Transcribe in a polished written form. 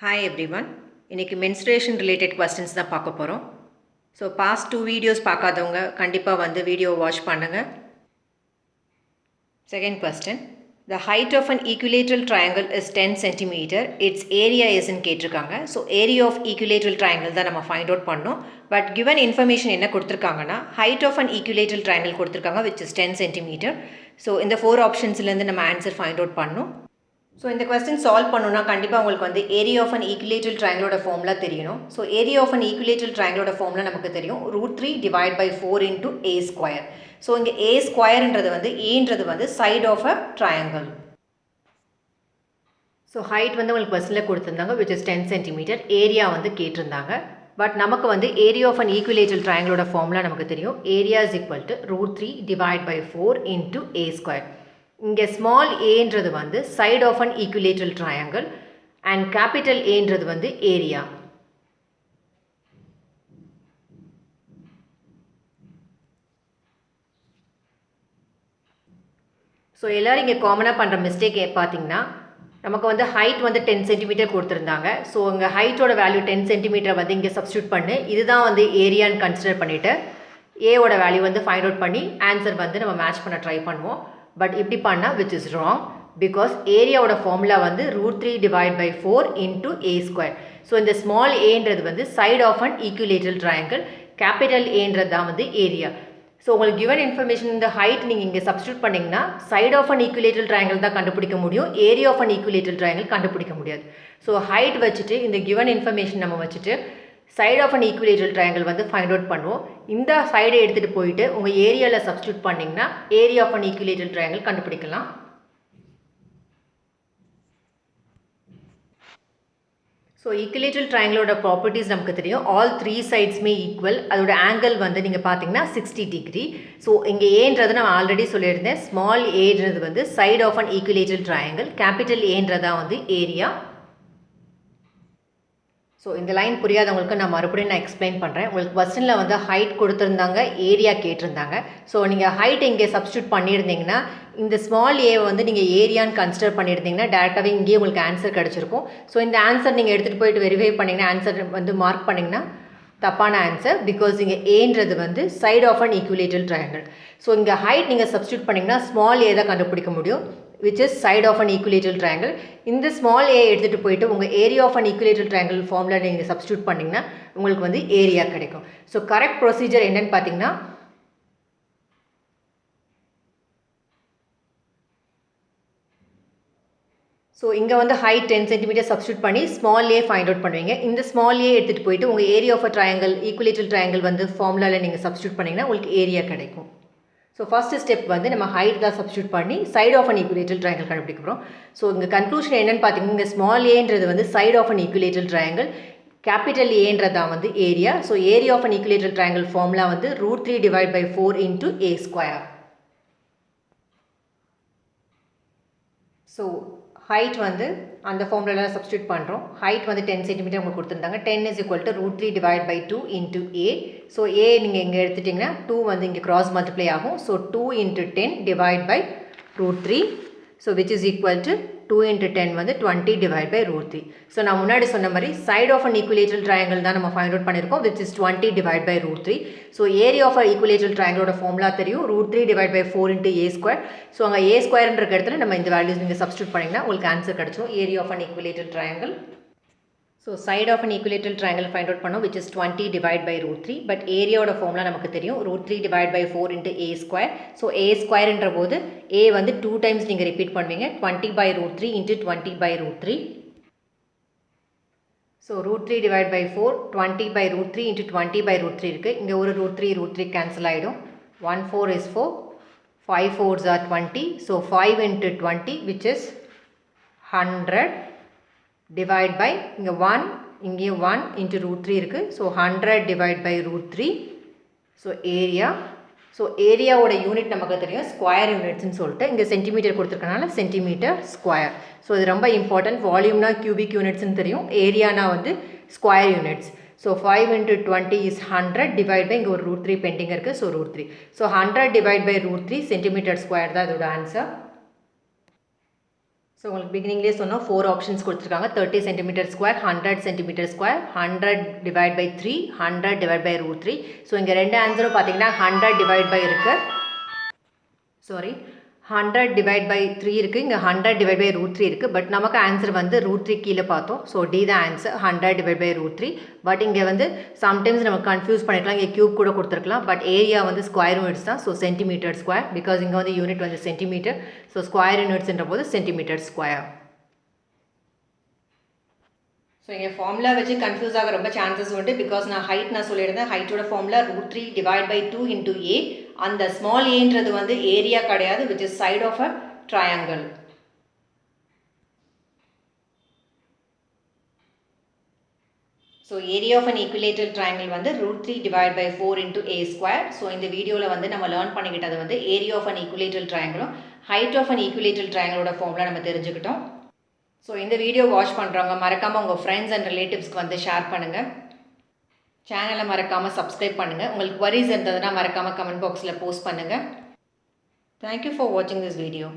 Hi everyone. இன்னைக்கு menstruation related questions தான் பார்க்க போகிறோம். ஸோ past 2 வீடியோஸ் பார்க்காதவங்க கண்டிப்பாக வந்து வீடியோ வாட்ச் பண்ணுங்க. Second question. The height of an equilateral triangle is 10 cm. Its area isn't கேட்டிருக்காங்க. So area of equilateral triangle தான் நம்ம find out பண்ணோம். But given information என்ன கொடுத்துருக்காங்கன்னா height of an equilateral triangle கொடுத்துருக்காங்க which is 10 cm. ஸோ இந்த 4 ஆப்ஷன்ஸ்லேருந்து நம்ம ஆன்சர் find out பண்ணோம். ஸோ இந்த கொஸ்டின் சால்வ் பண்ணணும்னா கண்டிப்பாக உங்களுக்கு வந்து ஏரியா ஆஃப் அன் ஈக்குலேட்டல் ட்ரையாங்கிளோட ஃபார்முலா தெரியணும். So area of an equilateral ட்ரையாங்கிளோட ஃபார்முலா நமக்கு தெரியும் √3 divide by 4 into A square. So இங்கே ஏ ஸ்கொயர்ன்றது வந்து ஏன்றது வந்து side of a triangle. So height வந்து உங்களுக்கு கொஸ்டினில் கொடுத்துருந்தாங்க விச் இஸ் 10 சென்டிமீட்டர். ஏரியா வந்து கேட்டிருந்தாங்க. பட் நமக்கு வந்து ஏரியா ஆஃப் அன் ஈக்குலேட்டல் ட்ரையாங்கிளோட ஃபார்முலா நமக்கு தெரியும் area is equal to √3 divide by 4 into A square. இங்கே ஸ்மால் ஏன்றது வந்து side of an equilateral triangle and capital ஏன்றது வந்து ஏரியா. ஸோ எல்லோரும் இங்கே காமனாக பண்ணுற மிஸ்டேக் பார்த்தீங்கன்னா நமக்கு வந்து ஹைட் வந்து 10 சென்டிமீட்டர் கொடுத்துருந்தாங்க. ஸோ இங்கே ஹைட்டோட வேல்யூ 10 சென்டிமீட்டர் வந்து இங்கே சப்ஸ்டியூட் பண்ணி இதுதான் வந்து ஏரியான்னு கன்சிடர் பண்ணிவிட்டு ஏவோட வேல்யூ வந்து ஃபைண்ட் அவுட் பண்ணி ஆன்சர் வந்து நம்ம மேட்ச் பண்ண ட்ரை பண்ணுவோம். பட் இப்படி பண்ணால் விச் இஸ் ராங் பிகாஸ் ஏரியாவோட ஃபார்முலா வந்து √3 divide by 4 into A square. So இந்த ஸ்மால் ஏன்றது வந்து side of an equilateral triangle, capital ஏன்றது தான் வந்து ஏரியா. ஸோ உங்களுக்கு கிவன் இன்ஃபர்மேஷன் இந்த ஹைட் நீங்கள் இங்கே சப்ஸ்டியூட் பண்ணிங்கன்னா side of an equilateral triangle தான் கண்டுபிடிக்க முடியும், area of an equilateral triangle கண்டுபிடிக்க முடியாது. ஸோ ஹைட் வச்சுட்டு இந்த கிவன் இன்ஃபர்மேஷன் நம்ம வச்சுட்டு side of an equilateral triangle வந்து ஃபைண்ட் அவுட் பண்ணுவோம். இந்த சைடை எடுத்துகிட்டு போயிட்டு உங்கள் ஏரியாவில் சப்ஸ்டியூட் பண்ணிங்கன்னா area of an equilateral triangle கண்டுபிடிக்கலாம். ஸோ ஈக்குலேட்டல் ட்ரையாங்கிளோட ப்ராப்பர்ட்டிஸ் நமக்கு தெரியும் ஆல் 3 சைட்ஸுமே ஈக்குவல். அதோட ஆங்கிள் வந்து நீங்கள் பார்த்தீங்கன்னா 60 டிகிரி. ஸோ இங்கே ஏன்றது நான் ஆல்ரெடி சொல்லியிருந்தேன் ஸ்மால் ஏன்றது வந்து side of an equilateral triangle, capital ஏன்றதான் வந்து ஏரியா. ஸோ இந்த லைன் புரியாதவங்களுக்கு நான் மறுபடியும் எக்ஸ்பிளைன் பண்ணுறேன். உங்களுக்கு கொஸ்டினில் வந்து ஹைட் கொடுத்துருந்தாங்க, ஏரியா கேட்டிருந்தாங்க. ஸோ நீங்கள் ஹைட் இங்கே சப்ஸ்டியூட் பண்ணியிருந்தீங்கன்னா இந்த ஸ்மால் ஏவை வந்து நீங்கள் ஏரியான்னு கன்சிடர் பண்ணியிருந்தீங்கன்னா டேரெக்டாகவே இங்கேயே உங்களுக்கு ஆன்சர் கிடச்சிருக்கும். ஸோ இந்த ஆன்சர் நீங்கள் எடுத்துகிட்டு போயிட்டு வெரிஃபை பண்ணிங்கன்னா ஆன்சர் வந்து மார்க் பண்ணிங்கன்னா தப்பான ஆன்சர் பிகாஸ் இங்கே ஏன்றது வந்து side of an equilateral triangle. So இங்கே ஹைட் நீங்கள் சப்ஸ்டியூட் பண்ணிங்கன்னா ஸ்மால் ஏ தான் கண்டுபிடிக்க முடியும் which is side of an equilateral triangle. இந்த small a எடுத்துகிட்டு போயிட்டு உங்கள் area of an equilateral triangle formula நீங்கள் substitute பண்ணிங்கன்னா உங்களுக்கு வந்து ஏரியா கிடைக்கும். ஸோ கரெக்ட் ப்ரொசீஜர் என்னன்னு பார்த்தீங்கன்னா ஸோ இங்கே வந்து ஹைட் 10 சென்டிமீட்டர் சப்ஸ்டியூட் பண்ணி ஸ்மால் ஏ ஃபைண்ட் அவுட் பண்ணுவீங்க. இந்த ஸ்மால் ஏ எடுத்துகிட்டு போயிட்டு உங்கள் area of a triangle, equilateral triangle வந்து ஃபார்முலாவில் நீங்கள் சப்ஸ்டியூட் பண்ணிங்கன்னா உங்களுக்கு ஏரியா கிடைக்கும். ஸோ ஃபஸ்ட்டு ஸ்டெப் வந்து நம்ம ஹைட் தான் சப்ஸ்டியூட் பண்ணி side of an equilateral triangle கண்டுபிடிக்க போகிறோம். ஸோ இங்கே கன்க்ளூஷன் என்னென்னு பார்த்தீங்கன்னா இங்கே ஸ்மால் ஏன்றது வந்து side of an equilateral triangle, capital ஏன்றது தான் வந்து area. So area of an equilateral triangle formula வந்து √3 divide by 4 into A square. So height வந்து அந்த ஃபார்முலாவில் சப்ஸ்டியூட் பண்ணுறோம். ஹைட் வந்து 10 சென்டிமீட்டர் உங்களுக்கு கொடுத்துருந்தாங்க. 10 is equal to √3 divide by 2 into A. So A நீங்கள் இங்கே எடுத்துட்டிங்கன்னா 2 வந்து இங்கே கிராஸ் மல்டிப்ளை ஆகும். So 2 into 10 divide by √3. So which is equal to 2 into 10 வந்து 20 டிவைட் பை √3. ஸோ நான் முன்னாடி சொன்ன மாதிரி side of an equilateral triangle தான் நம்ம ஃபைண்ட் அவுட் பண்ணியிருக்கோம் which is 20 divide by √3. So area of equilateral ட்ரையாங்கிளோட ஃபார்முலா தெரியும் √3 divide by 4 into A square. So அங்கே ஏ ஸ்கொயர்ன்ற இடத்துல நம்ம இந்த வேல்யூஸ் நீங்கள் சப்ஸ்டியூட் பண்ணிங்கன்னா உங்களுக்கு ஆன்சர் கிடச்சிடும் area of an equilateral triangle. So side of an equilateral triangle find out பண்ணோம் which is 20 divide by √3. But ஏரியாவோட ஃபார்முலா நமக்கு தெரியும் √3 divide by 4 into A square. So a ஸ்கொயர்ன்ற போது ஏ வந்து 2 டைம்ஸ் நீங்கள் ரிப்பீட் பண்ணுவீங்க 20 by √3 into 20 by √3. So √3 divide by 4 20 by √3 into 20 by √3 இருக்குது. இங்கே ஒரு √3 கேன்சல் ஆகிடும். 1 4 is 4, 5 4s are 20. So 5 into 20 which is 100 divide by இங்கே 1 இங்கேயும் 1 இன்ட்டு √3 இருக்குது. So 100 divide by √3. So area. So ஏரியாவோட யூனிட் நமக்கு தெரியும் ஸ்கொயர் யூனிட்ஸ்னு சொல்லிட்டு இங்கே சென்டிமீட்டர் கொடுத்துருக்கனால சென்டிமீட்டர் ஸ்கொயர். ஸோ இது ரொம்ப இம்பார்ட்டன்ட். வால்யூம்னா கியூபிக் யூனிட்ஸ்னு தெரியும், ஏரியானா வந்து square units. So 5 into 20 is 100 divide by இங்கே ஒரு √3 பெண்டிங் இருக்குது. So √3. So 100 divide by √3 centimetre square தான் இதோட ஆன்சர். ஸோ உங்களுக்கு பிகினிங்லேயே சொன்னோம் 4 ஆப்ஷன்ஸ் கொடுத்துருக்காங்க. 30 centimetre square, 100 centimetre square, 100 divide by 3, 100 divide by √3. So இங்கே 2 ஆன்சரும் பார்த்தீங்கன்னா 100 டிவைட் பை இருக்குது. 100 டிவைட் பை 3 இருக்குது, இங்கே 100 டிவைட் பை √3 இருக்குது. பட் நமக்கு ஆன்சர் வந்து √3 கீழே பார்த்தோம். ஸோ டி தான் ஆன்சர், 100 டிவைட் பை √3. பட் இங்கே வந்து சம்டைம்ஸ் நம்ம கன்ஃபியூஸ் பண்ணிக்கலாம், இங்கே கியூப் கூட கொடுத்துருக்கலாம். பட் ஏரியா வந்து ஸ்கொயர் யூனிட்ஸ் தான். ஸோ சென்டிமீட்டர் ஸ்கொயர், பிகாஸ் இங்கே வந்து யூனிட் வந்து சென்டிமீட்டர். ஸோ ஸ்கொயர் யூனிட்ஸ்ன்ற போது சென்டிமீட்டர் ஸ்கொயர். ஸோ இங்கே ஃபார்முலா வச்சு கன்ஃபியூஸ் ஆக ரொம்ப சான்சஸ் உண்டு. பிகாஸ் நான் சொல்லியிருந்தேன், ஹைட்டோட formula √3 divide by 2 into A. அந்த ஸ்மால் ஏன்றது வந்து ஏரியா கிடையாது, which is side of a triangle. So area of an equilateral triangle வந்து √3 divide by 4 into A square. So இந்த வீடியோவில் வந்து நம்ம லேர்ன் பண்ணிக்கிட்டது வந்து ஏரியா ஆஃப் அன் ஈக்குலேட்டரல் ட்ரையாங்கிளும் ஹைட் ஆஃப் அன் ஈக்குலேட்டரல் ட்ரையாங்கிளோட ஃபார்முலா நம்ம தெரிஞ்சுக்கிட்டோம். ஸோ இந்த வீடியோ வாட்ச் பண்ணுறவங்க மறக்காமல் உங்கள் ஃப்ரெண்ட்ஸ் அண்ட் ரிலேட்டிவ்ஸ்க்கு வந்து ஷேர் பண்ணுங்கள். சேனலை மறக்காமல் சப்ஸ்கிரைப் பண்ணுங்கள். உங்களுக்கு queries இருந்ததுன்னா மறக்காமல் கமெண்ட் பாக்ஸில் போஸ்ட் பண்ணுங்கள். தேங்க்யூ ஃபார் வாட்சிங் திஸ் வீடியோ.